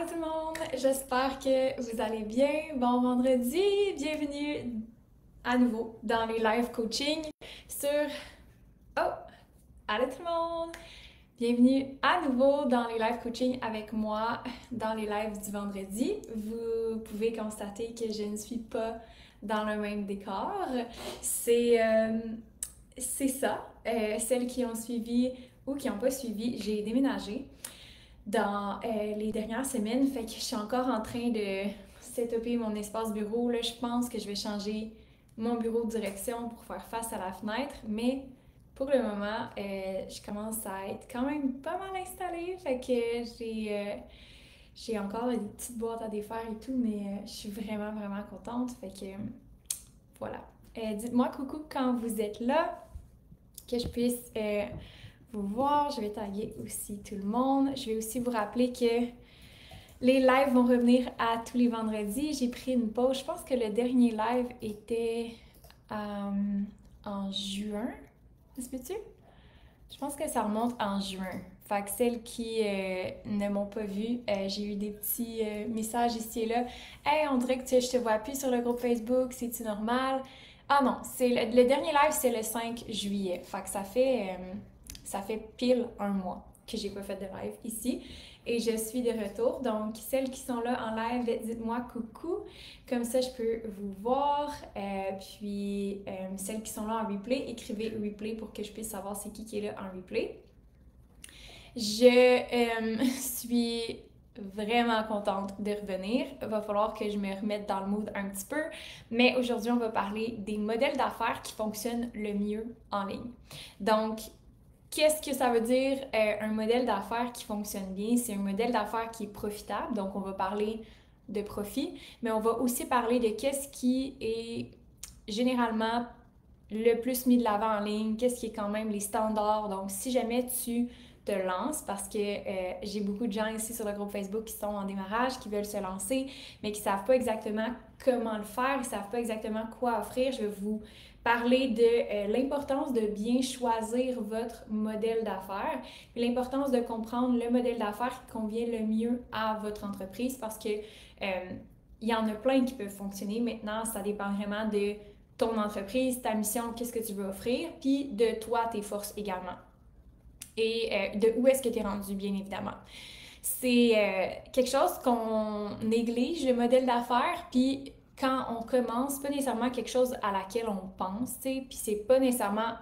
Allô tout le monde, j'espère que vous allez bien. Bon vendredi, bienvenue à nouveau dans les live coaching sur... Oh, allô tout le monde, bienvenue à nouveau dans les live coaching avec moi dans les lives du vendredi. Vous pouvez constater que je ne suis pas dans le même décor. C'est ça. Celles qui ont suivi ou qui n'ont pas suivi, j'ai déménagé dans les dernières semaines, fait que je suis encore en train de setuper mon espace bureau. Là, je pense que je vais changer mon bureau de direction pour faire face à la fenêtre, mais pour le moment, je commence à être quand même pas mal installée, fait que j'ai encore des petites boîtes à défaire et tout, mais je suis vraiment contente, fait que voilà. Dites-moi coucou quand vous êtes là, que je puisse vous voir. Je vais taguer aussi tout le monde. Je vais aussi vous rappeler que les lives vont revenir à tous les vendredis. J'ai pris une pause. Je pense que le dernier live était en juin. Est-ce que tu? Je pense que ça remonte en juin. Fait que celles qui ne m'ont pas vu, j'ai eu des petits messages ici et là. Hey, on dirait que je te vois plus sur le groupe Facebook, c'est-tu normal? Ah non, c'est le dernier live, c'est le 5 juillet. Fait que ça fait pile un mois que j'ai pas fait de live ici. Et je suis de retour. Donc, celles qui sont là en live, dites-moi coucou. Comme ça, je peux vous voir. Celles qui sont là en replay, écrivez replay pour que je puisse savoir c'est qui est là en replay. Je suis vraiment contente de revenir. Il va falloir que je me remette dans le mood un petit peu. Mais aujourd'hui, on va parler des modèles d'affaires qui fonctionnent le mieux en ligne. Donc, qu'est-ce que ça veut dire un modèle d'affaires qui fonctionne bien? C'est un modèle d'affaires qui est profitable, donc on va parler de profit, mais on va aussi parler de qu'est-ce qui est généralement le plus mis de l'avant en ligne, qu'est-ce qui est quand même les standards. Donc si jamais tu te lances, parce que j'ai beaucoup de gens ici sur le groupe Facebook qui sont en démarrage, qui veulent se lancer, mais qui ne savent pas exactement comment le faire, ils ne savent pas exactement quoi offrir, je vais vous parler de l'importance de bien choisir votre modèle d'affaires, puis l'importance de comprendre le modèle d'affaires qui convient le mieux à votre entreprise parce que il y en a plein qui peuvent fonctionner. Maintenant, ça dépend vraiment de ton entreprise, ta mission, qu'est-ce que tu veux offrir, puis de toi, tes forces également. Et de où est-ce que tu es rendu, bien évidemment. C'est quelque chose qu'on néglige, le modèle d'affaires, puis quand on commence, pas nécessairement quelque chose à laquelle on pense, tu sais, puis c'est pas nécessairement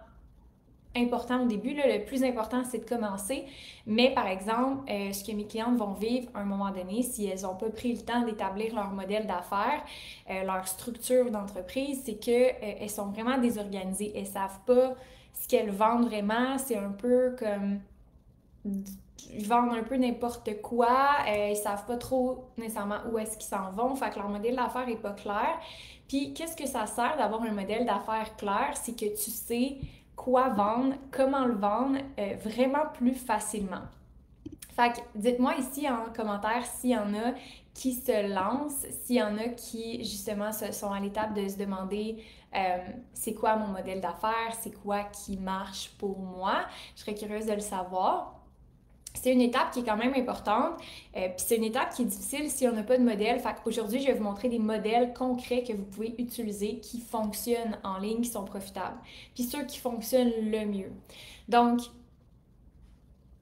important au début, là, le plus important c'est de commencer, mais par exemple, ce que mes clientes vont vivre à un moment donné, si elles n'ont pas pris le temps d'établir leur modèle d'affaires, leur structure d'entreprise, c'est qu'elles sont vraiment désorganisées, elles savent pas ce qu'elles vendent vraiment, c'est un peu comme ils vendent un peu n'importe quoi, ils savent pas trop nécessairement où est-ce qu'ils s'en vont, fait que leur modèle d'affaires est pas clair. Puis qu'est-ce que ça sert d'avoir un modèle d'affaires clair? C'est que tu sais quoi vendre, comment le vendre vraiment plus facilement. Fait que dites-moi ici en commentaire s'il y en a qui se lancent, s'il y en a qui justement sont à l'étape de se demander c'est quoi mon modèle d'affaires, c'est quoi qui marche pour moi. Je serais curieuse de le savoir. C'est une étape qui est quand même importante, puis c'est une étape qui est difficile si on n'a pas de modèle. Fait qu'aujourd'hui, je vais vous montrer des modèles concrets que vous pouvez utiliser, qui fonctionnent en ligne, qui sont profitables, puis ceux qui fonctionnent le mieux. Donc,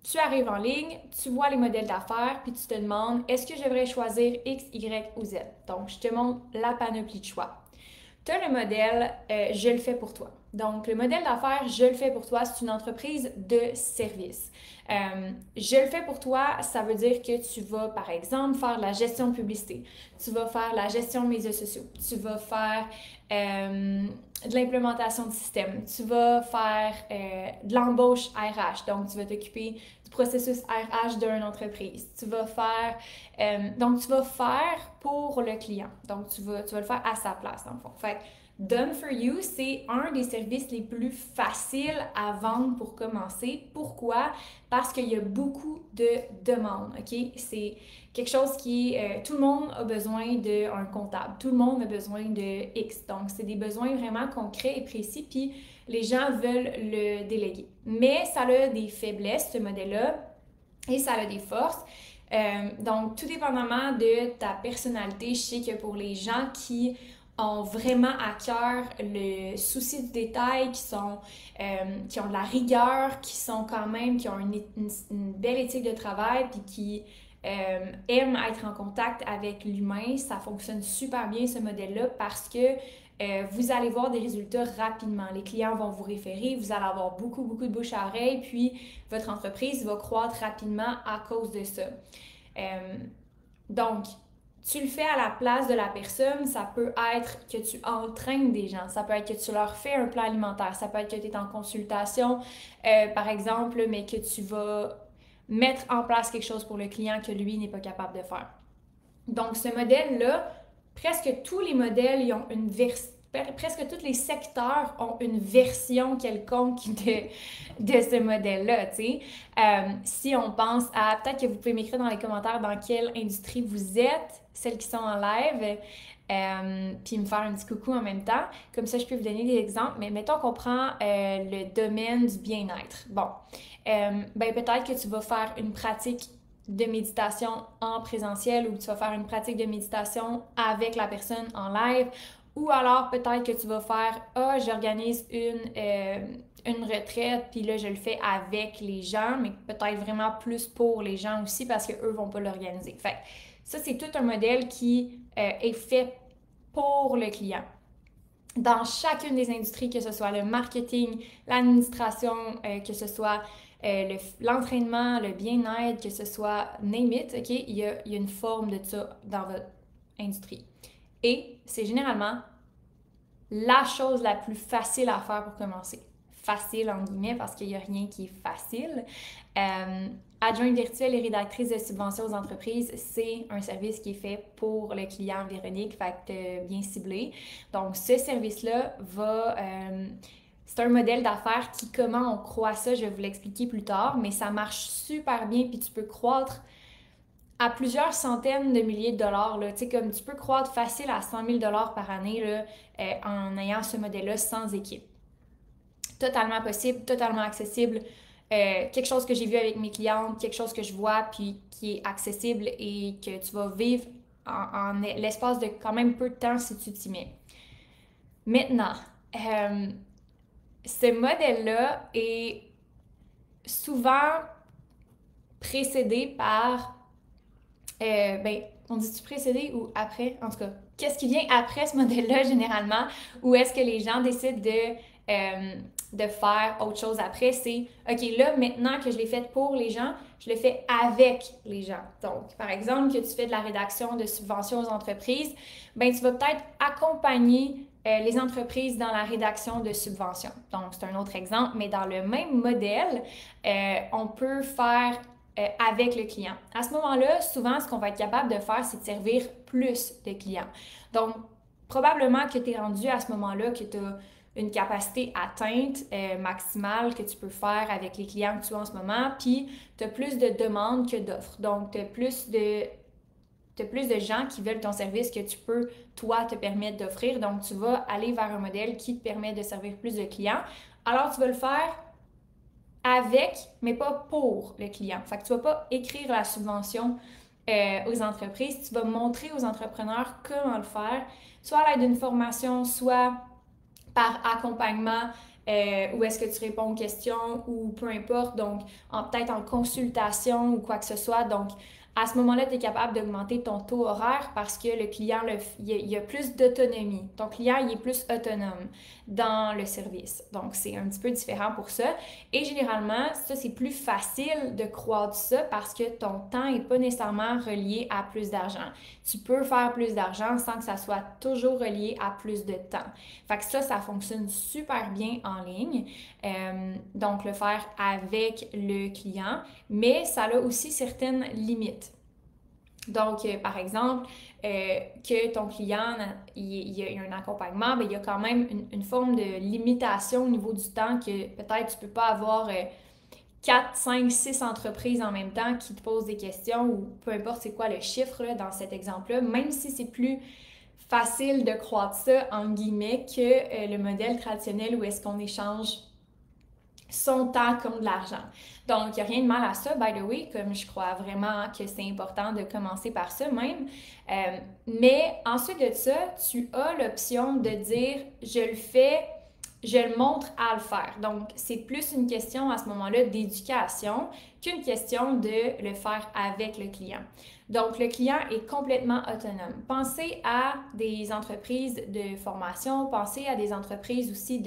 tu arrives en ligne, tu vois les modèles d'affaires, puis tu te demandes, est-ce que je devrais choisir X, Y ou Z? Donc, je te montre la panoplie de choix. Tu as le modèle je le fais pour toi. Donc, le modèle d'affaires je le fais pour toi, c'est une entreprise de service. Je le fais pour toi, ça veut dire que tu vas, par exemple, faire la gestion de publicité, tu vas faire la gestion de médias sociaux, tu vas faire de l'implémentation de système, tu vas faire de l'embauche RH, donc tu vas t'occuper du processus RH d'une entreprise, tu vas faire pour le client, donc tu vas le faire à sa place dans le fond. Fait Done for You, c'est un des services les plus faciles à vendre pour commencer. Pourquoi? Parce qu'il y a beaucoup de demandes, OK? C'est quelque chose qui est... tout le monde a besoin d'un comptable. Tout le monde a besoin de X. Donc, c'est des besoins vraiment concrets et précis, puis les gens veulent le déléguer. Mais ça a des faiblesses, ce modèle-là, et ça a des forces. Donc, tout dépendamment de ta personnalité, je sais que pour les gens qui ont vraiment à cœur le souci du détail, qui ont de la rigueur, qui ont une belle éthique de travail, puis qui aiment être en contact avec l'humain, ça fonctionne super bien ce modèle-là parce que vous allez voir des résultats rapidement. Les clients vont vous référer, vous allez avoir beaucoup, beaucoup de bouche à oreille, puis votre entreprise va croître rapidement à cause de ça. Donc, tu le fais à la place de la personne, ça peut être que tu entraînes des gens, ça peut être que tu leur fais un plan alimentaire, ça peut être que tu es en consultation, par exemple, mais que tu vas mettre en place quelque chose pour le client que lui n'est pas capable de faire. Donc, ce modèle-là, presque tous les modèles ils ont presque tous les secteurs ont une version quelconque de ce modèle-là, tu sais. Si on pense à, peut-être que vous pouvez m'écrire dans les commentaires dans quelle industrie vous êtes, celles qui sont en live, puis me faire un petit coucou en même temps. Comme ça, je peux vous donner des exemples. Mais mettons qu'on prend le domaine du bien-être. Bon, ben peut-être que tu vas faire une pratique de méditation en présentiel ou tu vas faire une pratique de méditation avec la personne en live ou alors peut-être que tu vas faire j'organise une retraite puis là je le fais avec les gens mais peut-être vraiment plus pour les gens aussi parce qu'eux vont pas l'organiser. Fait ça c'est tout un modèle qui est fait pour le client. Dans chacune des industries, que ce soit le marketing, l'administration, que ce soit l'entraînement, le bien-être, que ce soit name it, OK? Il y a une forme de ça dans votre industrie. Et c'est généralement la chose la plus facile à faire pour commencer. Facile, en guillemets, parce qu'il n'y a rien qui est facile. Adjointe virtuelle et rédactrice de subventions aux entreprises, c'est un service qui est fait pour le client Véronique, fait que bien ciblé. Donc, ce service-là c'est un modèle d'affaires qui, comment on croît ça, je vais vous l'expliquer plus tard, mais ça marche super bien, puis tu peux croître à plusieurs centaines de milliers de dollars. Là. Tu sais, comme tu peux croître facile à 100 000 dollars par année là, en ayant ce modèle-là sans équipe. Totalement possible, totalement accessible. Quelque chose que j'ai vu avec mes clientes, quelque chose que je vois puis qui est accessible et que tu vas vivre en l'espace de quand même peu de temps si tu t'y mets. Maintenant, ce modèle-là est souvent précédé par on dit-tu précédé ou après? En tout cas, qu'est-ce qui vient après ce modèle-là généralement? Ou est-ce que les gens décident de faire autre chose après? C'est, OK, là, maintenant que je l'ai fait pour les gens, je le fais avec les gens. Donc, par exemple, que tu fais de la rédaction de subventions aux entreprises, ben tu vas peut-être accompagner les entreprises dans la rédaction de subventions. Donc, c'est un autre exemple, mais dans le même modèle, on peut faire avec le client. À ce moment-là, souvent, ce qu'on va être capable de faire, c'est de servir plus de clients. Donc, probablement que tu es rendu à ce moment-là, que tu as une capacité atteinte maximale que tu peux faire avec les clients que tu as en ce moment, puis tu as plus de demandes que d'offres. Donc, tu as plus de gens qui veulent ton service que tu peux, toi, te permettre d'offrir. Donc, tu vas aller vers un modèle qui te permet de servir plus de clients. Alors, tu vas le faire avec, mais pas pour le client. Fait que tu vas pas écrire la subvention aux entreprises, tu vas montrer aux entrepreneurs comment le faire, soit à l'aide d'une formation, soit par accompagnement, où est-ce que tu réponds aux questions ou peu importe, donc peut-être en consultation ou quoi que ce soit. Donc, à ce moment-là, tu es capable d'augmenter ton taux horaire parce que le client, il a plus d'autonomie. Ton client, il est plus autonome dans le service. Donc, c'est un petit peu différent pour ça. Et généralement, ça, c'est plus facile de croître ça parce que ton temps n'est pas nécessairement relié à plus d'argent. Tu peux faire plus d'argent sans que ça soit toujours relié à plus de temps. Fait que ça fonctionne super bien en ligne. Donc, le faire avec le client, mais ça a aussi certaines limites. Donc, par exemple, que ton client, il y a un accompagnement, mais il y a quand même une forme de limitation au niveau du temps que peut-être tu ne peux pas avoir 4, 5, 6 entreprises en même temps qui te posent des questions ou peu importe c'est quoi le chiffre là, dans cet exemple-là, même si c'est plus facile de croître ça, en guillemets, que le modèle traditionnel où est-ce qu'on échange son temps comme de l'argent. Donc, il n'y a rien de mal à ça, by the way, comme je crois vraiment que c'est important de commencer par ça même. Mais ensuite de ça, tu as l'option de dire, je le fais, je le montre à le faire. Donc, c'est plus une question à ce moment-là d'éducation qu'une question de le faire avec le client. Donc, le client est complètement autonome. Pensez à des entreprises de formation, pensez à des entreprises aussi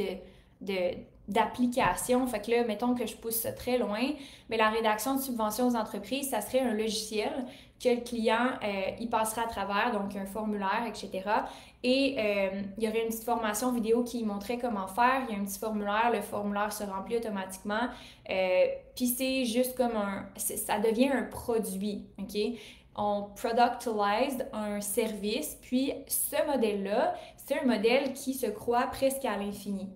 d'applications. Fait que là, mettons que je pousse ça très loin, mais la rédaction de subventions aux entreprises, ça serait un logiciel que le client, il passera à travers, donc un formulaire, etc. Et il y aurait une petite formation vidéo qui montrait comment faire. Il y a un petit formulaire, le formulaire se remplit automatiquement. Puis c'est juste comme ça devient un produit, OK? On productilise un service, puis ce modèle-là, c'est un modèle qui se croit presque à l'infini.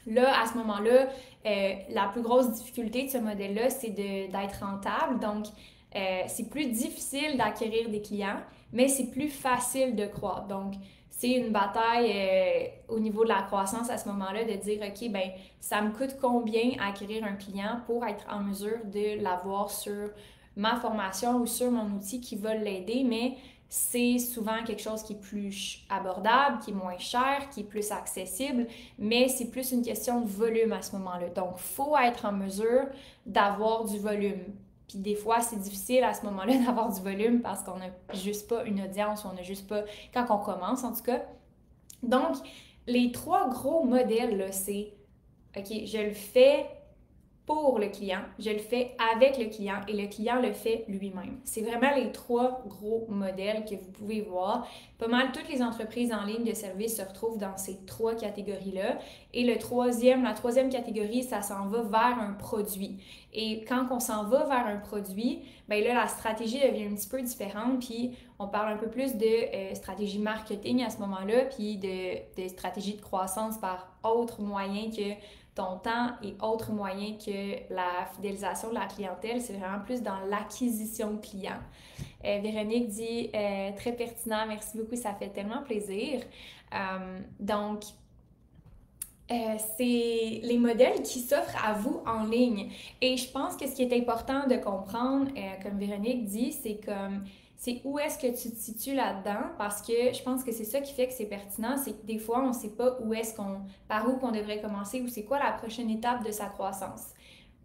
Là, à ce moment-là, la plus grosse difficulté de ce modèle-là, c'est d'être rentable. Donc, c'est plus difficile d'acquérir des clients, mais c'est plus facile de croître. Donc, c'est une bataille au niveau de la croissance à ce moment-là de dire, OK, ben ça me coûte combien acquérir un client pour être en mesure de l'avoir sur ma formation ou sur mon outil qui va l'aider, mais c'est souvent quelque chose qui est plus abordable, qui est moins cher, qui est plus accessible, mais c'est plus une question de volume à ce moment-là. Donc, il faut être en mesure d'avoir du volume. Puis des fois, c'est difficile à ce moment-là d'avoir du volume parce qu'on n'a juste pas une audience, on n'a juste pas, quand on commence en tout cas. Donc, les trois gros modèles, là, c'est, OK, je le fais pour le client, je le fais avec le client et le client le fait lui-même. C'est vraiment les trois gros modèles que vous pouvez voir. Pas mal toutes les entreprises en ligne de services se retrouvent dans ces trois catégories-là. Et la troisième catégorie, ça s'en va vers un produit. Et quand on s'en va vers un produit, bien là, la stratégie devient un petit peu différente, puis on parle un peu plus de stratégie marketing à ce moment-là, puis de stratégie de croissance par autres moyens que ton temps et autres moyens que la fidélisation de la clientèle, c'est vraiment plus dans l'acquisition de clients. Véronique dit très pertinent, merci beaucoup, ça fait tellement plaisir. Donc, c'est les modèles qui s'offrent à vous en ligne. Et je pense que ce qui est important de comprendre, comme Véronique dit, c'est où est-ce que tu te situes là-dedans, parce que je pense que c'est ça qui fait que c'est pertinent, c'est que des fois, on ne sait pas par où qu'on devrait commencer ou c'est quoi la prochaine étape de sa croissance,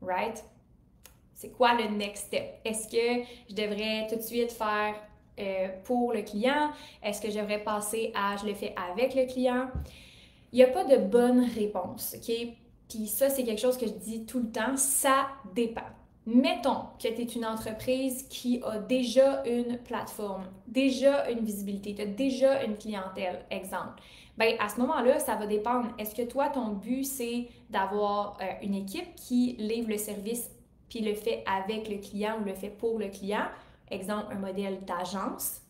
right? C'est quoi le next step? Est-ce que je devrais tout de suite faire pour le client? Est-ce que je devrais passer à je le fais avec le client? Il n'y a pas de bonne réponse, OK? Puis ça, c'est quelque chose que je dis tout le temps, ça dépend. Mettons que tu es une entreprise qui a déjà une plateforme, déjà une visibilité, tu as déjà une clientèle, exemple. Bien, à ce moment-là, ça va dépendre. Est-ce que toi, ton but, c'est d'avoir une équipe qui livre le service puis le fait avec le client ou le fait pour le client? Exemple, un modèle d'agence.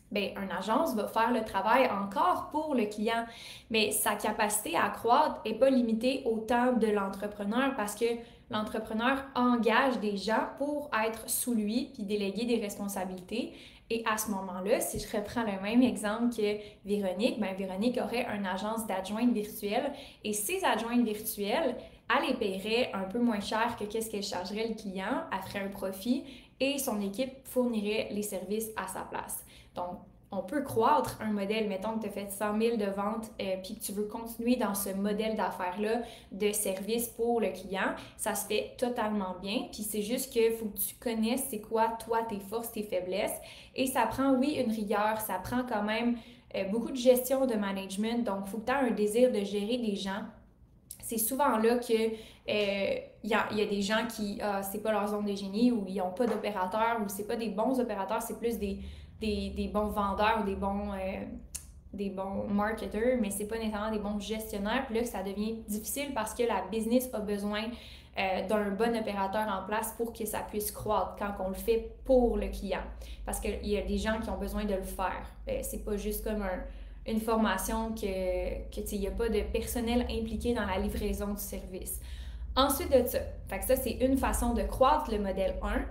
Bien, une agence va faire le travail encore pour le client, mais sa capacité à croître n'est pas limitée au temps de l'entrepreneur parce que l'entrepreneur engage des gens pour être sous lui puis déléguer des responsabilités. Et à ce moment-là, si je reprends le même exemple que Véronique, bien Véronique aurait une agence d'adjointes virtuelles et ces adjointes virtuelles, elle les paierait un peu moins cher que qu'est-ce qu'elle chargerait le client, elle ferait un profit et son équipe fournirait les services à sa place. Donc, on peut croître un modèle, mettons que tu as fait 100 000 de ventes puis que tu veux continuer dans ce modèle d'affaires-là de service pour le client, ça se fait totalement bien. Puis c'est juste qu'il faut que tu connaisses c'est quoi, toi, tes forces, tes faiblesses. Et ça prend, oui, une rigueur, ça prend quand même beaucoup de gestion de management. Donc, il faut que tu aies un désir de gérer des gens. C'est souvent là que y a des gens qui, c'est pas leur zone de génie ou ils n'ont pas d'opérateurs ou c'est pas des bons opérateurs, c'est plus des bons vendeurs ou des bons marketeurs, mais c'est pas nécessairement des bons gestionnaires. Puis là, ça devient difficile parce que la business a besoin d'un bon opérateur en place pour que ça puisse croître quand on le fait pour le client. Parce qu'il y a des gens qui ont besoin de le faire. C'est pas juste comme une formation il n'y a pas de personnel impliqué dans la livraison du service. Ensuite de ça, fait que ça, c'est une façon de croître le modèle 1.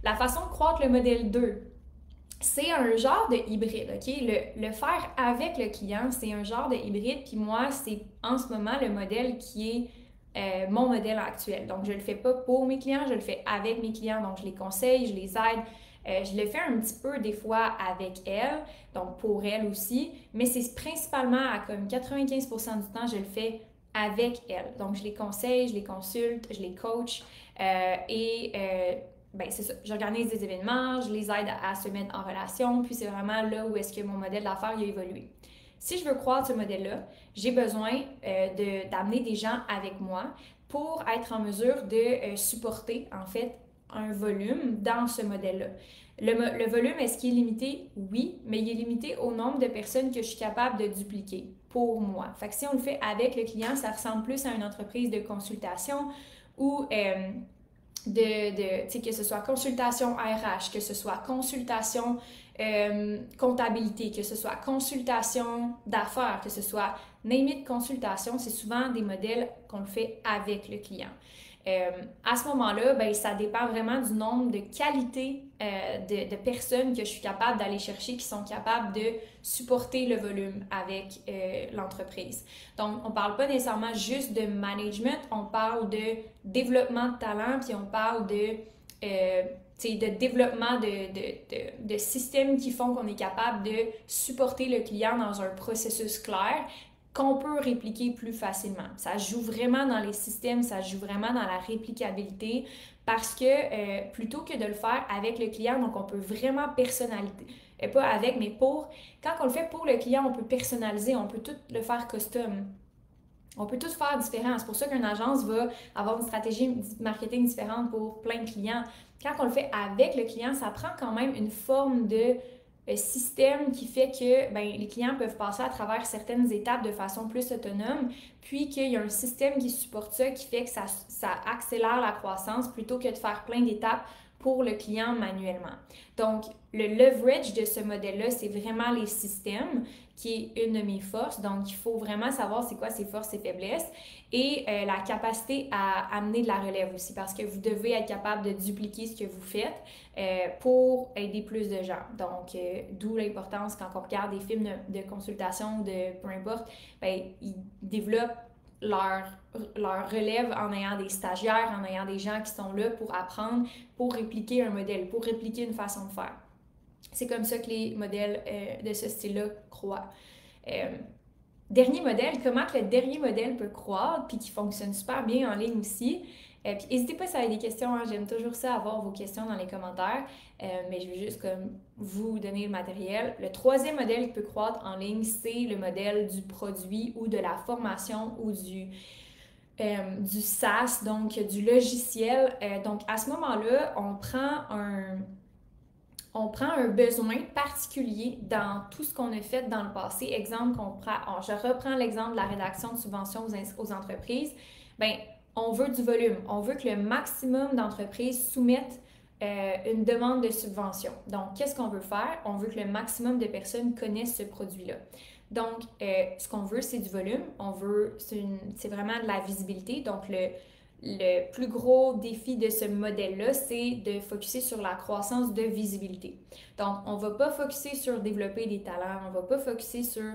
La façon de croître le modèle 2, c'est un genre de hybride, OK? Le faire avec le client, c'est un genre de hybride. Puis moi, c'est en ce moment le modèle qui est mon modèle actuel. Donc, je le fais pas pour mes clients, je le fais avec mes clients. Donc, je les conseille, je les aide. Je le fais un petit peu des fois avec elles, donc pour elles aussi, mais c'est principalement à comme 95% du temps, je le fais avec elles. Donc, je les conseille, je les consulte, je les coach ben, c'est ça. J'organise des événements, je les aide à se mettre en relation, puis c'est vraiment là où est-ce que mon modèle d'affaires a évolué. Si je veux croître ce modèle-là, j'ai besoin d'amener des gens avec moi pour être en mesure de supporter, en fait, un volume dans ce modèle-là. Le volume, est-ce qu'il est limité? Oui, mais il est limité au nombre de personnes que je suis capable de dupliquer pour moi. Fait que si on le fait avec le client, ça ressemble plus à une entreprise de consultation ou que ce soit consultation RH, que ce soit consultation comptabilité, que ce soit consultation d'affaires, que ce soit name it consultation, c'est souvent des modèles qu'on le fait avec le client. À ce moment-là, ben, ça dépend vraiment du nombre de qualités de personnes que je suis capable d'aller chercher qui sont capables de supporter le volume avec l'entreprise. Donc, on ne parle pas nécessairement juste de management, on parle de développement de talent, puis on parle de développement de systèmes qui font qu'on est capable de supporter le client dans un processus clair qu'on peut répliquer plus facilement. Ça joue vraiment dans les systèmes, ça joue vraiment dans la réplicabilité parce que plutôt que de le faire avec le client, donc on peut vraiment personnaliser, pas avec, mais pour, quand on le fait pour le client, on peut personnaliser, on peut tout le faire custom. On peut tout faire différent. C'est pour ça qu'une agence va avoir une stratégie marketing différente pour plein de clients. Quand on le fait avec le client, ça prend quand même une forme de système qui fait que ben, les clients peuvent passer à travers certaines étapes de façon plus autonome, puis qu'il y a un système qui supporte ça, qui fait que ça accélère la croissance plutôt que de faire plein d'étapes pour le client manuellement. Donc, le leverage de ce modèle-là, c'est vraiment les systèmes, qui est une de mes forces. Donc, il faut vraiment savoir c'est quoi ses forces et faiblesses et la capacité à amener de la relève aussi parce que vous devez être capable de dupliquer ce que vous faites pour aider plus de gens. Donc, d'où l'importance quand on regarde des films de consultation, de peu importe, ben, ils développent leur relève en ayant des stagiaires, en ayant des gens qui sont là pour apprendre, pour répliquer un modèle, pour répliquer une façon de faire. C'est comme ça que les modèles de ce style-là croient. Dernier modèle, comment que le dernier modèle peut croître puis qui fonctionne super bien en ligne aussi. Puis n'hésitez pas si vous avez des questions, hein, j'aime toujours ça avoir vos questions dans les commentaires, mais je veux juste comme vous donner le matériel. Le troisième modèle qui peut croître en ligne, c'est le modèle du produit ou de la formation ou du SaaS, donc du logiciel. Donc à ce moment-là, on prend un besoin particulier dans tout ce qu'on a fait dans le passé. Exemple, je reprends l'exemple de la rédaction de subventions aux entreprises. Bien, on veut du volume. On veut que le maximum d'entreprises soumettent une demande de subvention. Donc, qu'est-ce qu'on veut faire? On veut que le maximum de personnes connaissent ce produit-là. Donc, ce qu'on veut, c'est du volume. C'est vraiment de la visibilité. Donc, le plus gros défi de ce modèle-là, c'est de focuser sur la croissance de visibilité. Donc, on ne va pas focuser sur développer des talents, on ne va pas focuser sur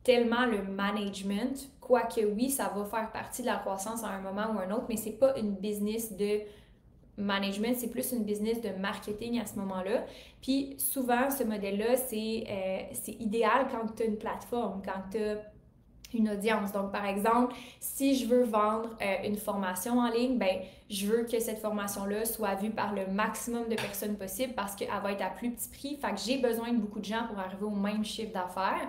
tellement le management, quoique oui, ça va faire partie de la croissance à un moment ou un autre, mais ce n'est pas une business de management, c'est plus une business de marketing à ce moment-là. Puis souvent, ce modèle-là, c'est idéal quand tu as une plateforme, quand tu as une audience. Donc, par exemple, si je veux vendre une formation en ligne, ben, je veux que cette formation-là soit vue par le maximum de personnes possible parce qu'elle va être à plus petit prix. Fait que j'ai besoin de beaucoup de gens pour arriver au même chiffre d'affaires.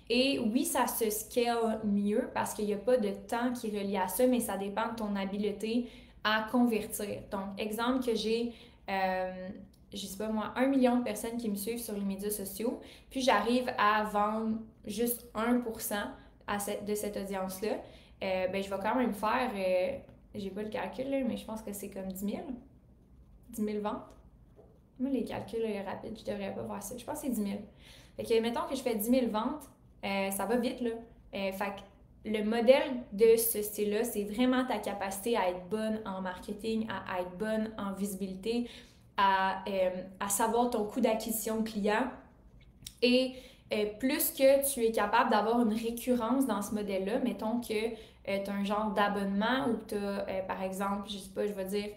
Et oui, ça se scale mieux parce qu'il n'y a pas de temps qui est relié à ça, mais ça dépend de ton habileté à convertir. Donc, exemple que j'ai je sais pas moi, 1 million de personnes qui me suivent sur les médias sociaux, puis j'arrive à vendre juste 1% de cette audience-là, ben, je vais quand même faire, j'ai pas le calcul, là, mais je pense que c'est comme 10 000. 10 000 ventes. Moi, les calculs rapides, je devrais pas faire ça. Je pense que c'est 10 000. Fait que, mettons que je fais 10 000 ventes, ça va vite, là. Fait que le modèle de ce style-là, c'est vraiment ta capacité à être bonne en marketing, à être bonne en visibilité, à savoir ton coût d'acquisition client et plus que tu es capable d'avoir une récurrence dans ce modèle-là, mettons que tu as un genre d'abonnement ou que tu as, par exemple, je sais pas, je vais dire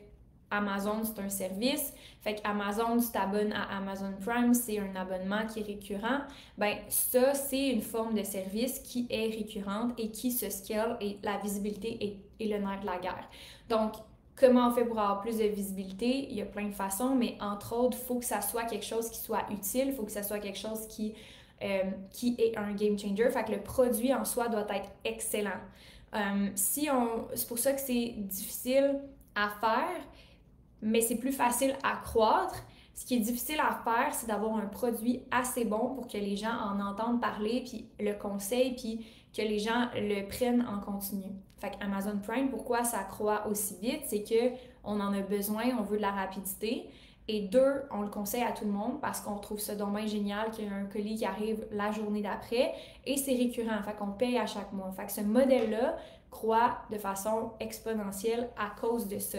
Amazon, c'est un service. Fait qu'Amazon, tu t'abonnes à Amazon Prime, c'est un abonnement qui est récurrent. Ben ça, c'est une forme de service qui est récurrente et qui se scale et la visibilité est le nerf de la guerre. Donc, comment on fait pour avoir plus de visibilité? Il y a plein de façons, mais entre autres, il faut que ça soit quelque chose qui soit utile, il faut que ça soit quelque chose qui est un game changer. Fait que le produit en soi doit être excellent. C'est pour ça que c'est difficile à faire, mais c'est plus facile à croître. Ce qui est difficile à faire, c'est d'avoir un produit assez bon pour que les gens en entendent parler, puis le conseillent, puis que les gens le prennent en continu. Fait que Amazon Prime, pourquoi ça croît aussi vite? C'est qu'on en a besoin, on veut de la rapidité. Et deux, on le conseille à tout le monde parce qu'on trouve ça dommage génial qu'il y ait un colis qui arrive la journée d'après et c'est récurrent, fait qu'on paye à chaque mois. Fait que ce modèle-là croît de façon exponentielle à cause de ça.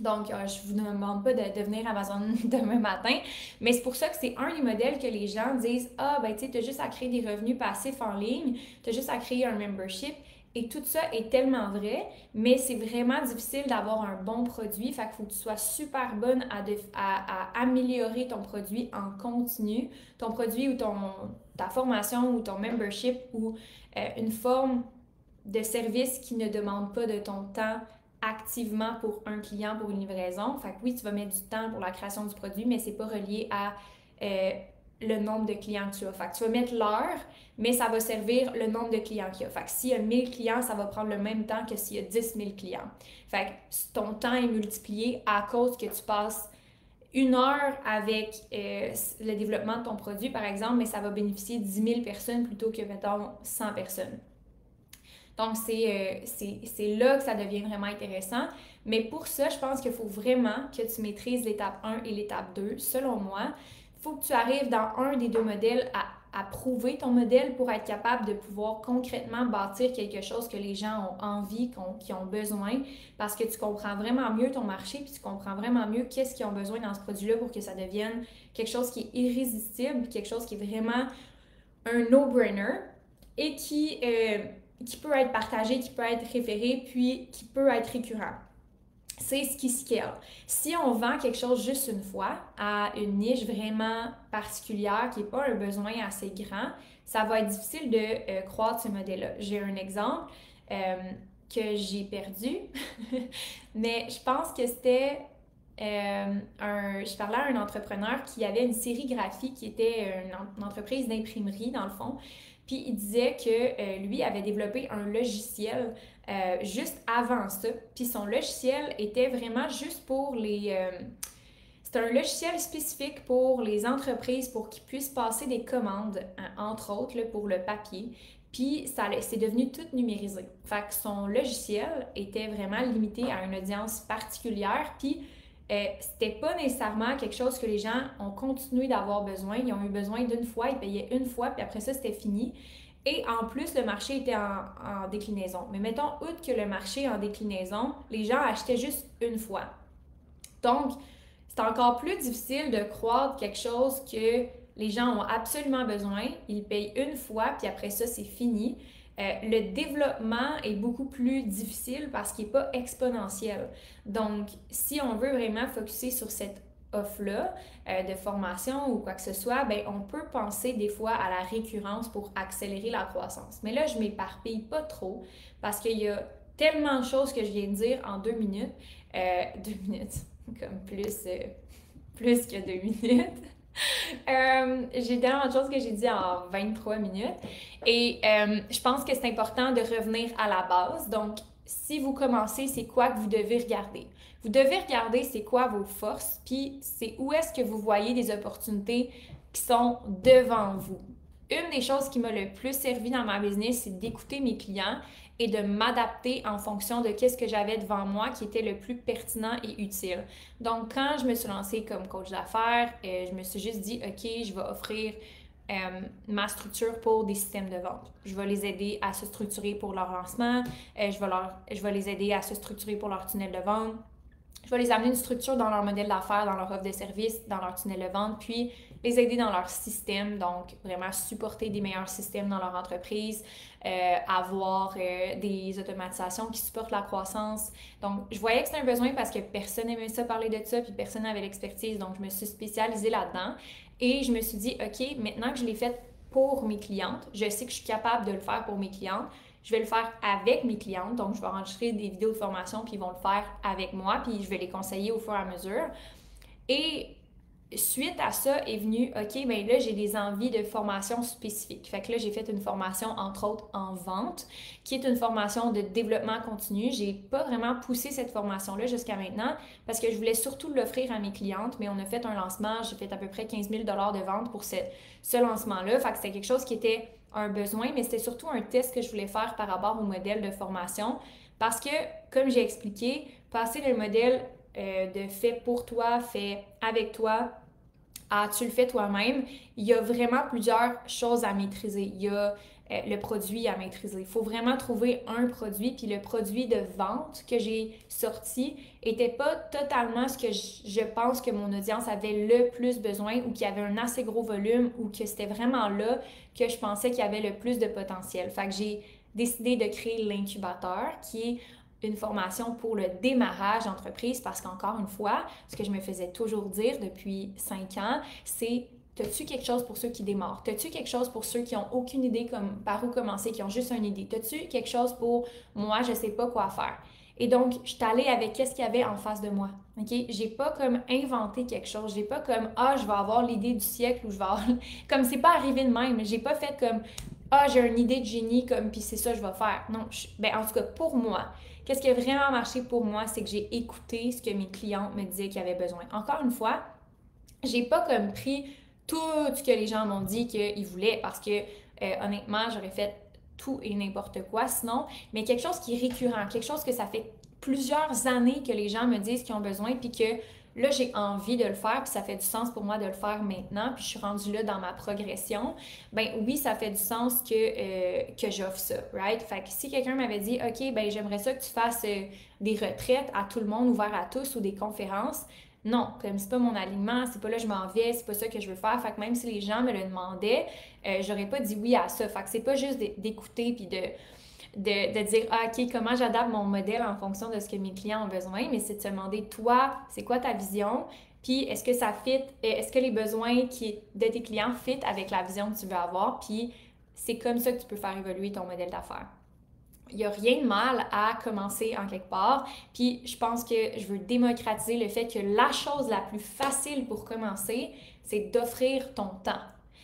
Donc, je vous demande pas de devenir Amazon demain matin, mais c'est pour ça que c'est un des modèles que les gens disent « Ah, ben tu sais, t'as juste à créer des revenus passifs en ligne, t'as juste à créer un membership. » Et tout ça est tellement vrai, mais c'est vraiment difficile d'avoir un bon produit. Fait qu'il faut que tu sois super bonne à améliorer ton produit en continu. Ton produit ou ta formation ou ton membership ou une forme de service qui ne demande pas de ton temps activement pour un client pour une livraison. Fait que oui, tu vas mettre du temps pour la création du produit, mais c'est pas relié à le nombre de clients que tu as. Fait que tu vas mettre l'heure, mais ça va servir le nombre de clients qu'il y a. Fait que s'il y a 1000 clients, ça va prendre le même temps que s'il y a 10 000 clients. Fait que ton temps est multiplié à cause que tu passes une heure avec le développement de ton produit, par exemple, mais ça va bénéficier 10 000 personnes plutôt que, mettons, 100 personnes. Donc, c'est là que ça devient vraiment intéressant. Mais pour ça, je pense qu'il faut vraiment que tu maîtrises l'étape 1 et l'étape 2, selon moi. Il faut que tu arrives dans un des deux modèles à prouver ton modèle pour être capable de pouvoir concrètement bâtir quelque chose que les gens ont envie, qu'ils ont besoin, parce que tu comprends vraiment mieux ton marché, puis tu comprends vraiment mieux qu'est-ce qu'ils ont besoin dans ce produit-là pour que ça devienne quelque chose qui est irrésistible, quelque chose qui est vraiment un no-brainer et qui peut être partagé, qui peut être référé, puis qui peut être récurrent. C'est ce qui scale. Si on vend quelque chose juste une fois à une niche vraiment particulière qui n'est pas un besoin assez grand, ça va être difficile de croître ce modèle-là. J'ai un exemple que j'ai perdu, mais je pense que c'était je parlais à un entrepreneur qui avait une sérigraphie qui était une entreprise d'imprimerie dans le fond. Puis il disait que lui avait développé un logiciel juste avant ça. Puis son logiciel était vraiment juste pour c'est un logiciel spécifique pour les entreprises pour qu'ils puissent passer des commandes, entre autres, là, pour le papier. Puis c'est devenu tout numérisé. Fait que son logiciel était vraiment limité à une audience particulière. Puis c'était pas nécessairement quelque chose que les gens ont continué d'avoir besoin. Ils ont eu besoin d'une fois, ils payaient une fois, puis après ça, c'était fini. Et en plus, le marché était en déclinaison. Mais mettons, outre que le marché est en déclinaison, les gens achetaient juste une fois. Donc, c'est encore plus difficile de croire quelque chose que les gens ont absolument besoin. Ils payent une fois, puis après ça, c'est fini. Le développement est beaucoup plus difficile parce qu'il n'est pas exponentiel. Donc, si on veut vraiment focuser sur cette offre-là de formation ou quoi que ce soit, ben, on peut penser des fois à la récurrence pour accélérer la croissance. Mais là, je m'éparpille pas trop parce qu'il y a tellement de choses que je viens de dire en 2 minutes. 2 minutes, comme plus que 2 minutes. J'ai tellement de choses que j'ai dit en 23 minutes et je pense que c'est important de revenir à la base. Donc, si vous commencez, c'est quoi que vous devez regarder? Vous devez regarder c'est quoi vos forces, puis c'est où est-ce que vous voyez des opportunités qui sont devant vous. Une des choses qui m'a le plus servi dans ma business, c'est d'écouter mes clients et de m'adapter en fonction de qu'est-ce que j'avais devant moi qui était le plus pertinent et utile. Donc, quand je me suis lancée comme coach d'affaires, je me suis juste dit, OK, je vais offrir ma structure pour des systèmes de vente. Je vais les aider à se structurer pour leur lancement, je vais les aider à se structurer pour leur tunnel de vente, Je vais les amener une structure dans leur modèle d'affaires, dans leur offre de service, dans leur tunnel de vente, puis les aider dans leur système, donc vraiment supporter des meilleurs systèmes dans leur entreprise, avoir des automatisations qui supportent la croissance. Donc, je voyais que c'était un besoin parce que personne n'aimait ça parler de ça, puis personne n'avait l'expertise, donc je me suis spécialisée là-dedans et je me suis dit, OK, maintenant que je l'ai fait pour mes clientes, je sais que je suis capable de le faire pour mes clientes, je vais le faire avec mes clientes, donc je vais enregistrer des vidéos de formation, puis ils vont le faire avec moi, puis je vais les conseiller au fur et à mesure. Et suite à ça est venu, OK, bien là, j'ai des envies de formation spécifiques. Fait que là, j'ai fait une formation, entre autres, en vente, qui est une formation de développement continu. J'ai pas vraiment poussé cette formation-là jusqu'à maintenant parce que je voulais surtout l'offrir à mes clientes, mais on a fait un lancement, j'ai fait à peu près 15 000 de vente pour ce lancement-là. Fait que c'était quelque chose qui était un besoin, mais c'était surtout un test que je voulais faire par rapport au modèle de formation parce que, comme j'ai expliqué, passer le modèle de fait pour toi, fait avec toi, à tu le fais toi-même, il y a vraiment plusieurs choses à maîtriser. Il y a le produit à maîtriser. Il faut vraiment trouver un produit, puis le produit de vente que j'ai sorti n'était pas totalement ce que je pense que mon audience avait le plus besoin ou qu'il y avait un assez gros volume ou que c'était vraiment là que je pensais qu'il y avait le plus de potentiel. Fait que j'ai décidé de créer l'incubateur qui est une formation pour le démarrage d'entreprise parce qu'encore une fois, ce que je me faisais toujours dire depuis 5 ans, c'est t'as-tu quelque chose pour ceux qui démarrent? T'as-tu quelque chose pour ceux qui n'ont aucune idée comme par où commencer, qui ont juste une idée? T'as-tu quelque chose pour moi, je sais pas quoi faire? Et donc, je suis allée avec qu'est-ce qu'il y avait en face de moi. OK? J'ai pas comme inventé quelque chose. J'ai pas comme ah, je vais avoir l'idée du siècle ou je vais avoir. Comme c'est pas arrivé de même. J'ai pas fait comme ah, j'ai une idée de génie, comme puis c'est ça que je vais faire. Non, ben, en tout cas, pour moi, qu'est-ce qui a vraiment marché pour moi, c'est que j'ai écouté ce que mes clientes me disaient qu'ils avaient besoin. Encore une fois, j'ai pas comme pris tout ce que les gens m'ont dit qu'ils voulaient parce que honnêtement, j'aurais fait tout et n'importe quoi sinon, mais quelque chose qui est récurrent, quelque chose que ça fait plusieurs années que les gens me disent qu'ils ont besoin puis que là, j'ai envie de le faire, puis ça fait du sens pour moi de le faire maintenant, puis je suis rendue là dans ma progression, ben oui, ça fait du sens que j'offre ça, right? Fait que si quelqu'un m'avait dit, OK, ben j'aimerais ça que tu fasses des retraites à tout le monde, ouvertes à tous, ou des conférences, non, comme c'est pas mon alignement, c'est pas là que je m'en vais, c'est pas ça que je veux faire. Fait que même si les gens me le demandaient, j'aurais pas dit oui à ça. Fait que c'est pas juste d'écouter puis de dire ah, OK, comment j'adapte mon modèle en fonction de ce que mes clients ont besoin, mais c'est de se demander toi, c'est quoi ta vision? Puis est-ce que ça fit, est-ce que les besoins de tes clients fit avec la vision que tu veux avoir? Puis c'est comme ça que tu peux faire évoluer ton modèle d'affaires. Il n'y a rien de mal à commencer en quelque part. Puis je pense que je veux démocratiser le fait que la chose la plus facile pour commencer, c'est d'offrir ton temps.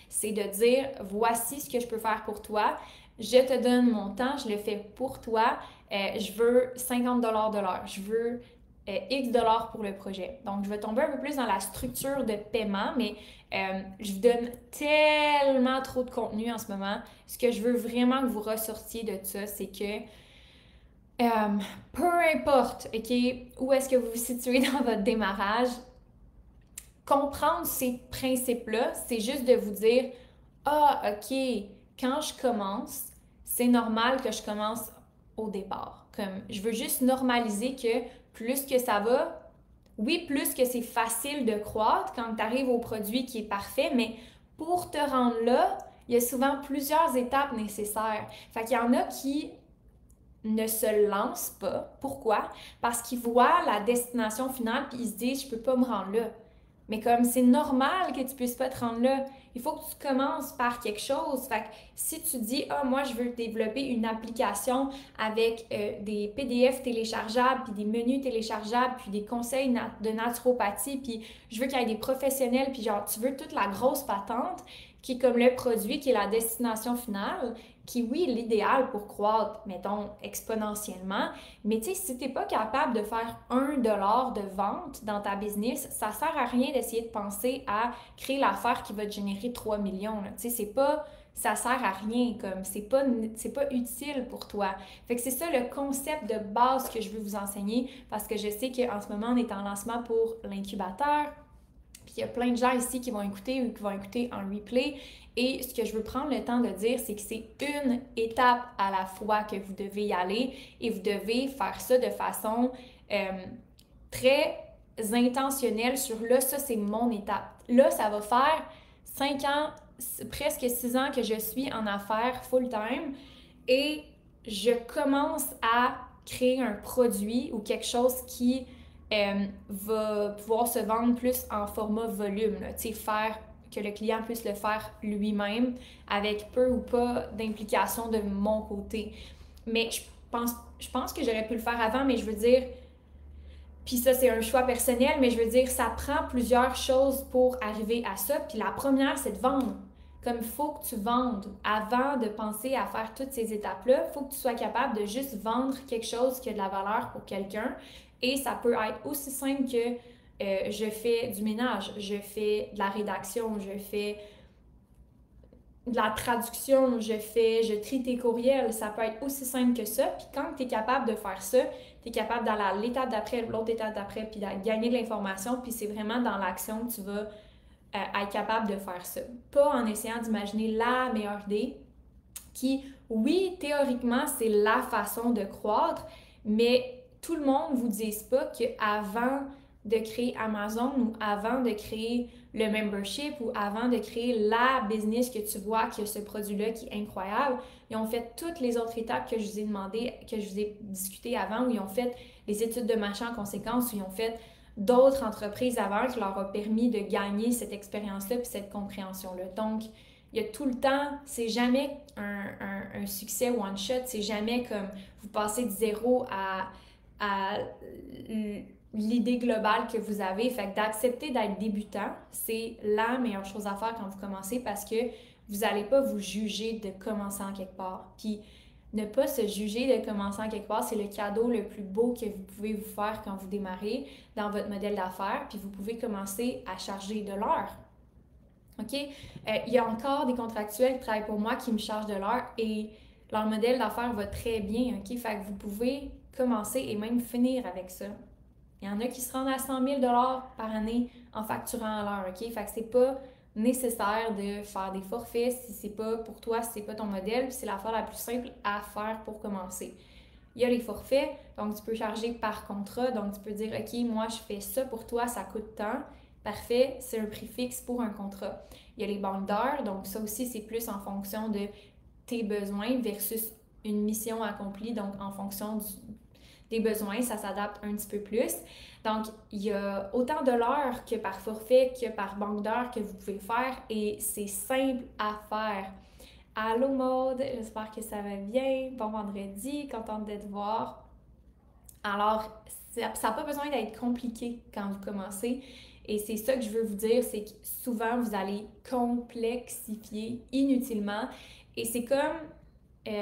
C'est de dire, voici ce que je peux faire pour toi. Je te donne mon temps, je le fais pour toi. Je veux 50 de l'heure. Je veux X dollars pour le projet. Donc, je vais tomber un peu plus dans la structure de paiement, mais je vous donne tellement trop de contenu en ce moment. Ce que je veux vraiment que vous ressortiez de ça, c'est que peu importe, OK, où est-ce que vous vous situez dans votre démarrage, comprendre ces principes-là, c'est juste de vous dire, ah, OK, quand je commence, c'est normal que je commence au départ. Comme, je veux juste normaliser que plus que ça va, oui, plus que c'est facile de croître quand tu arrives au produit qui est parfait, mais pour te rendre là, il y a souvent plusieurs étapes nécessaires. Fait qu'il y en a qui ne se lancent pas. Pourquoi? Parce qu'ils voient la destination finale puis ils se disent, je peux pas me rendre là. Mais comme c'est normal que tu puisses pas te rendre là, il faut que tu commences par quelque chose. Fait que si tu dis, ah, moi, je veux développer une application avec des PDF téléchargeables, puis des menus téléchargeables, puis des conseils de naturopathie, puis je veux qu'il y ait des professionnels, puis genre, tu veux toute la grosse patente qui est comme le produit, qui est la destination finale, qui, oui, est l'idéal pour croître, mettons, exponentiellement. Mais tu sais, si tu n'es pas capable de faire 1 $ de vente dans ta business, ça sert à rien d'essayer de penser à créer l'affaire qui va te générer 3 millions. Tu sais, c'est pas... Ça sert à rien, comme c'est pas utile pour toi. Fait que c'est ça le concept de base que je veux vous enseigner parce que je sais qu'en ce moment, on est en lancement pour l'incubateur. Puis il y a plein de gens ici qui vont écouter ou qui vont écouter en replay. Et ce que je veux prendre le temps de dire, c'est que c'est une étape à la fois que vous devez y aller et vous devez faire ça de façon très intentionnel sur là, ça c'est mon étape. Là, ça va faire 5 ans, presque 6 ans que je suis en affaires full-time et je commence à créer un produit ou quelque chose qui va pouvoir se vendre plus en format volume, tu sais, faire que le client puisse le faire lui-même avec peu ou pas d'implication de mon côté. Mais je pense que j'aurais pu le faire avant, mais je veux dire, puis ça, c'est un choix personnel, mais je veux dire, ça prend plusieurs choses pour arriver à ça. Puis la première, c'est de vendre. Comme il faut que tu vendes avant de penser à faire toutes ces étapes-là, il faut que tu sois capable de juste vendre quelque chose qui a de la valeur pour quelqu'un. Et ça peut être aussi simple que je fais du ménage, je fais de la rédaction, je fais de la traduction, je trie tes courriels, ça peut être aussi simple que ça. Puis quand tu es capable de faire ça, tu es capable d'aller à l'étape d'après, l'autre étape d'après, puis de gagner de l'information, puis c'est vraiment dans l'action que tu vas être capable de faire ça. Pas en essayant d'imaginer la meilleure idée, qui, oui, théoriquement, c'est la façon de croître, mais tout le monde ne vous dise pas qu'avant de créer Amazon ou avant de créer le membership ou avant de créer la business que tu vois qui a ce produit-là qui est incroyable, ils ont fait toutes les autres étapes que je vous ai demandé, que je vous ai discuté avant, où ils ont fait les études de marché en conséquence, où ils ont fait d'autres entreprises avant qui leur a permis de gagner cette expérience-là puis cette compréhension-là. Donc, il y a tout le temps, c'est jamais un succès one shot, c'est jamais comme vous passez de zéro à l'idée globale que vous avez. Fait que d'accepter d'être débutant, c'est la meilleure chose à faire quand vous commencez parce que vous n'allez pas vous juger de commencer en quelque part. Puis ne pas se juger de commencer en quelque part, c'est le cadeau le plus beau que vous pouvez vous faire quand vous démarrez dans votre modèle d'affaires. Puis vous pouvez commencer à charger de l'heure. OK? Il y a encore des contractuels qui travaillent pour moi qui me chargent de l'heure et leur modèle d'affaires va très bien. OK? Fait que vous pouvez commencer et même finir avec ça. Il y en a qui se rendent à 100 000 par année en facturant à l'heure. OK? Fait que c'est pas nécessaire de faire des forfaits si c'est pas pour toi, si c'est pas ton modèle. C'est l'affaire la plus simple à faire pour commencer. Il y a les forfaits, donc tu peux charger par contrat. Donc tu peux dire, OK, moi je fais ça pour toi, ça coûte tant. Parfait, c'est un prix fixe pour un contrat. Il y a les banques d'heures, donc ça aussi, c'est plus en fonction de tes besoins versus une mission accomplie, donc en fonction des besoins, ça s'adapte un petit peu plus. Donc, il y a autant de l'heure que par forfait, que par banque d'heures que vous pouvez faire et c'est simple à faire. Allô Maude, j'espère que ça va bien. Bon vendredi, contente de te voir. Alors, ça n'a pas besoin d'être compliqué quand vous commencez. Et c'est ça que je veux vous dire, c'est que souvent, vous allez complexifier inutilement. Et c'est comme, je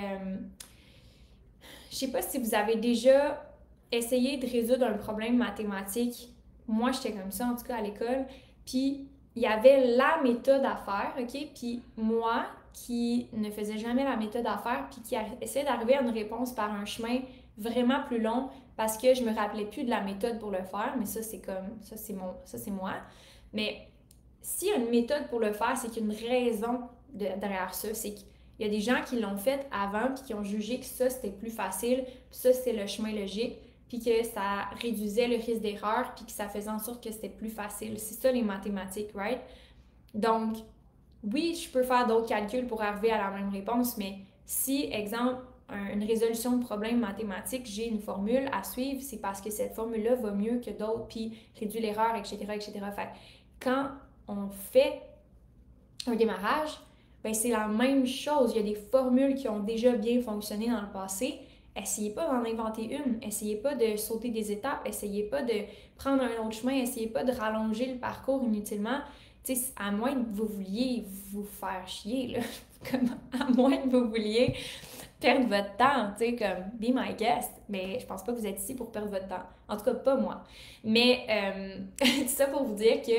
sais pas si vous avez déjà essayé de résoudre un problème mathématique. Moi, j'étais comme ça, en tout cas, à l'école. Puis, il y avait la méthode à faire, OK? Puis moi, qui ne faisais jamais la méthode à faire, puis qui essayait d'arriver à une réponse par un chemin vraiment plus long, parce que je me rappelais plus de la méthode pour le faire, mais ça c'est moi. Mais s'il y a une méthode pour le faire, c'est qu'il y a une raison derrière ça, c'est qu'il y a des gens qui l'ont fait avant puis qui ont jugé que ça c'était plus facile, puis ça c'était le chemin logique, puis que ça réduisait le risque d'erreur, puis que ça faisait en sorte que c'était plus facile. C'est ça les mathématiques, right? Donc oui, je peux faire d'autres calculs pour arriver à la même réponse, mais si, exemple, une résolution de problème mathématique, j'ai une formule à suivre, c'est parce que cette formule-là va mieux que d'autres, puis réduit l'erreur, etc., etc. Fait quand on fait un démarrage, ben c'est la même chose. Il y a des formules qui ont déjà bien fonctionné dans le passé. Essayez pas d'en inventer une. Essayez pas de sauter des étapes. Essayez pas de prendre un autre chemin. Essayez pas de rallonger le parcours inutilement. Tu sais, à moins que vous vouliez vous faire chier, là. Comme, à moins que vous vouliez perdre votre temps, tu sais, comme be my guest. Mais je pense pas que vous êtes ici pour perdre votre temps. En tout cas, pas moi. Mais tout ça pour vous dire que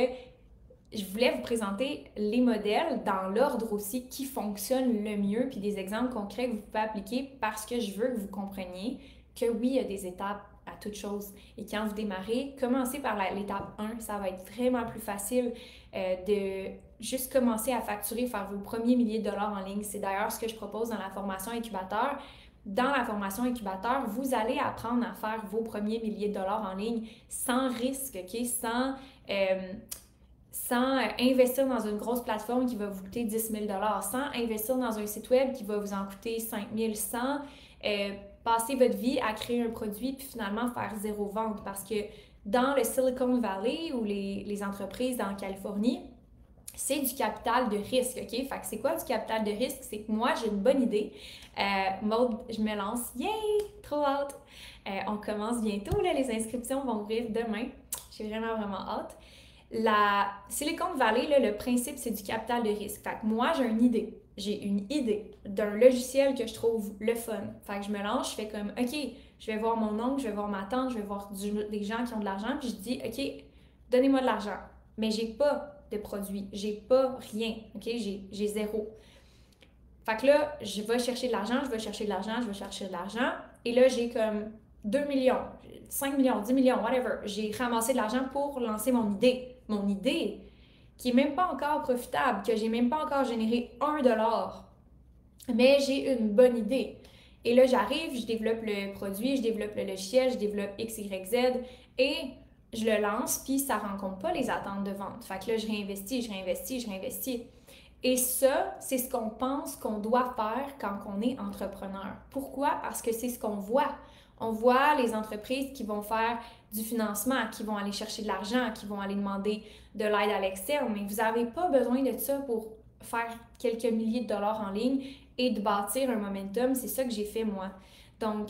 je voulais vous présenter les modèles dans l'ordre aussi qui fonctionnent le mieux, puis des exemples concrets que vous pouvez appliquer parce que je veux que vous compreniez que oui, il y a des étapes à toute chose. Et quand vous démarrez, commencez par l'étape 1, ça va être vraiment plus facile de juste commencer à facturer, faire vos premiers milliers de dollars en ligne. C'est d'ailleurs ce que je propose dans la formation incubateur. dans la formation incubateur, vous allez apprendre à faire vos premiers milliers de dollars en ligne sans risque, OK? Sans investir dans une grosse plateforme qui va vous coûter 10 000 sans investir dans un site web qui va vous en coûter 5 000 sans passer votre vie à créer un produit puis finalement faire zéro vente. Parce que dans le Silicon Valley ou les entreprises en Californie, c'est du capital de risque, OK? Fait que c'est quoi du capital de risque? C'est que moi, j'ai une bonne idée. Maude, je me lance. Yay! Trop hâte! On commence bientôt, là, les inscriptions vont ouvrir demain. J'ai vraiment, vraiment hâte. La Silicon Valley, là, le principe, c'est du capital de risque. Fait que moi, j'ai une idée. J'ai une idée d'un logiciel que je trouve le fun. Fait que je me lance, je fais comme, OK, je vais voir mon oncle, je vais voir ma tante, je vais voir des gens qui ont de l'argent, puis je dis, OK, donnez-moi de l'argent. Mais j'ai pas de produit, j'ai pas rien, OK? J'ai zéro. Fait que là, je vais chercher de l'argent, je vais chercher de l'argent, je vais chercher de l'argent. Et là, j'ai comme 2 millions, 5 millions, 10 millions, whatever. J'ai ramassé de l'argent pour lancer mon idée. Mon idée, qui est même pas encore profitable, que j'ai même pas encore généré $1. Mais j'ai une bonne idée. Et là, j'arrive, je développe le produit, je développe le logiciel, je développe X, Y, Z et je le lance, puis ça rencontre pas les attentes de vente. Fait que là, je réinvestis. Et ça, c'est ce qu'on pense qu'on doit faire quand on est entrepreneur. Pourquoi? Parce que c'est ce qu'on voit. On voit les entreprises qui vont faire du financement, qui vont aller chercher de l'argent, qui vont aller demander de l'aide à l'externe, mais vous n'avez pas besoin de ça pour faire quelques milliers de dollars en ligne et de bâtir un momentum. C'est ça que j'ai fait moi. Donc,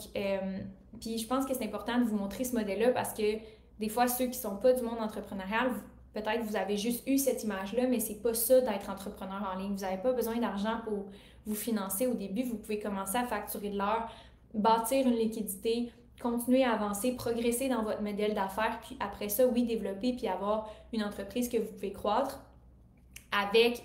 puis je pense que c'est important de vous montrer ce modèle-là parce que des fois, ceux qui ne sont pas du monde entrepreneurial, peut-être vous avez juste eu cette image-là, mais c'est pas ça d'être entrepreneur en ligne. Vous n'avez pas besoin d'argent pour vous financer au début. Vous pouvez commencer à facturer de l'heure, bâtir une liquidité, continuer à avancer, progresser dans votre modèle d'affaires, puis après ça, oui, développer, puis avoir une entreprise que vous pouvez croître avec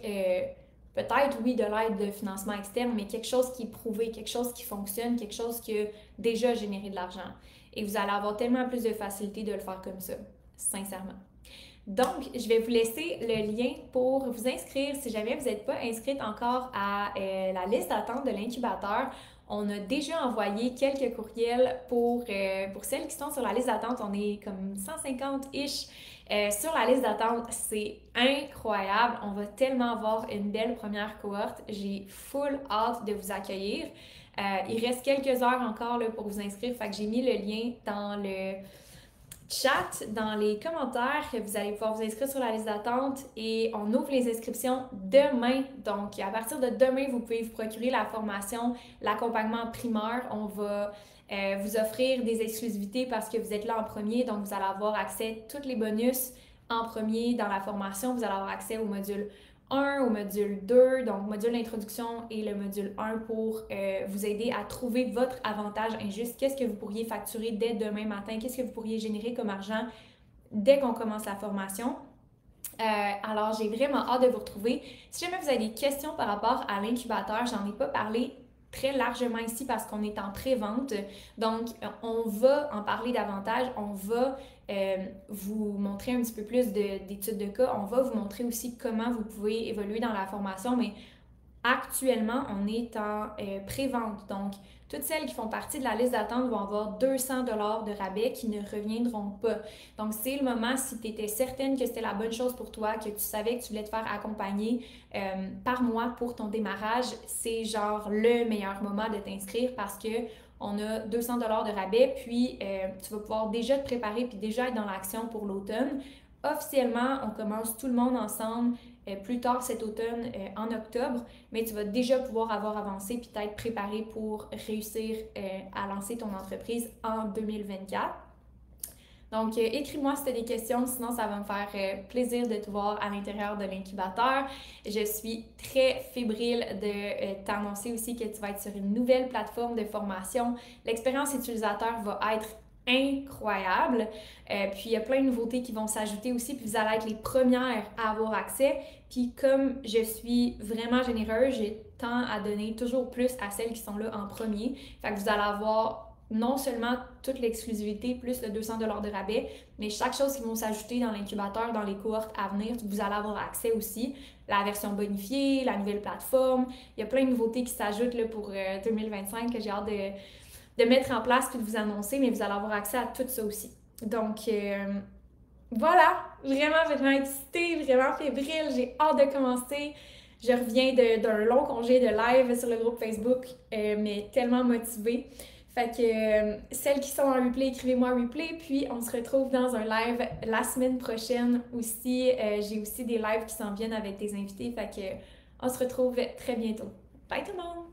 peut-être, oui, de l'aide de financement externe, mais quelque chose qui est prouvé, quelque chose qui fonctionne, quelque chose qui a déjà généré de l'argent. Et vous allez avoir tellement plus de facilité de le faire comme ça, sincèrement. Donc, je vais vous laisser le lien pour vous inscrire si jamais vous n'êtes pas inscrite encore à la liste d'attente de l'incubateur. On a déjà envoyé quelques courriels pour celles qui sont sur la liste d'attente. On est comme 150-ish sur la liste d'attente. C'est incroyable. On va tellement avoir une belle première cohorte. J'ai full hâte de vous accueillir. Il reste quelques heures encore là, pour vous inscrire. Fait que j'ai mis le lien dans le chat, dans les commentaires. Vous allez pouvoir vous inscrire sur la liste d'attente et on ouvre les inscriptions demain. Donc, à partir de demain, vous pouvez vous procurer la formation, l'accompagnement primeur. On va vous offrir des exclusivités parce que vous êtes là en premier. Donc, vous allez avoir accès à tous les bonus en premier dans la formation. Vous allez avoir accès au module 1, au module 2, donc module d'introduction et le module 1 pour vous aider à trouver votre avantage injuste. Qu'est-ce que vous pourriez facturer dès demain matin? Qu'est-ce que vous pourriez générer comme argent dès qu'on commence la formation? Alors, j'ai vraiment hâte de vous retrouver. Si jamais vous avez des questions par rapport à l'incubateur, j'en ai pas parlé très largement ici parce qu'on est en pré-vente. Donc, on va en parler davantage. On va vous montrer un petit peu plus d'études de cas. On va vous montrer aussi comment vous pouvez évoluer dans la formation, mais actuellement, on est en pré-vente. Donc, toutes celles qui font partie de la liste d'attente vont avoir 200 $ de rabais qui ne reviendront pas. Donc, c'est le moment, si tu étais certaine que c'était la bonne chose pour toi, que tu savais que tu voulais te faire accompagner par moi pour ton démarrage, c'est genre le meilleur moment de t'inscrire parce que on a 200 $ de rabais, puis tu vas pouvoir déjà te préparer puis déjà être dans l'action pour l'automne. Officiellement, on commence tout le monde ensemble plus tard cet automne, en octobre, mais tu vas déjà pouvoir avoir avancé puis t'être préparé pour réussir à lancer ton entreprise en 2024. Donc, écris-moi si tu as des questions, sinon ça va me faire plaisir de te voir à l'intérieur de l'incubateur. Je suis très fébrile de t'annoncer aussi que tu vas être sur une nouvelle plateforme de formation. L'expérience utilisateur va être incroyable. Puis il y a plein de nouveautés qui vont s'ajouter aussi, puis vous allez être les premières à avoir accès. Puis comme je suis vraiment généreuse, j'ai tend à donner toujours plus à celles qui sont là en premier. Fait que vous allez avoir non seulement toute l'exclusivité plus le 200 de rabais, mais chaque chose qui vont s'ajouter dans l'incubateur, dans les cohortes à venir, vous allez avoir accès aussi. La version bonifiée, la nouvelle plateforme, il y a plein de nouveautés qui s'ajoutent là, pour 2025 que j'ai hâte de mettre en place puis de vous annoncer, mais vous allez avoir accès à tout ça aussi. Donc, voilà, vraiment excitée, vraiment fébrile, j'ai hâte de commencer. Je reviens d'un long congé de live sur le groupe Facebook, mais tellement motivée. Fait que celles qui sont en replay, écrivez-moi replay, puis on se retrouve dans un live la semaine prochaine aussi. J'ai aussi des lives qui s'en viennent avec des invités, fait que on se retrouve très bientôt. Bye tout le monde!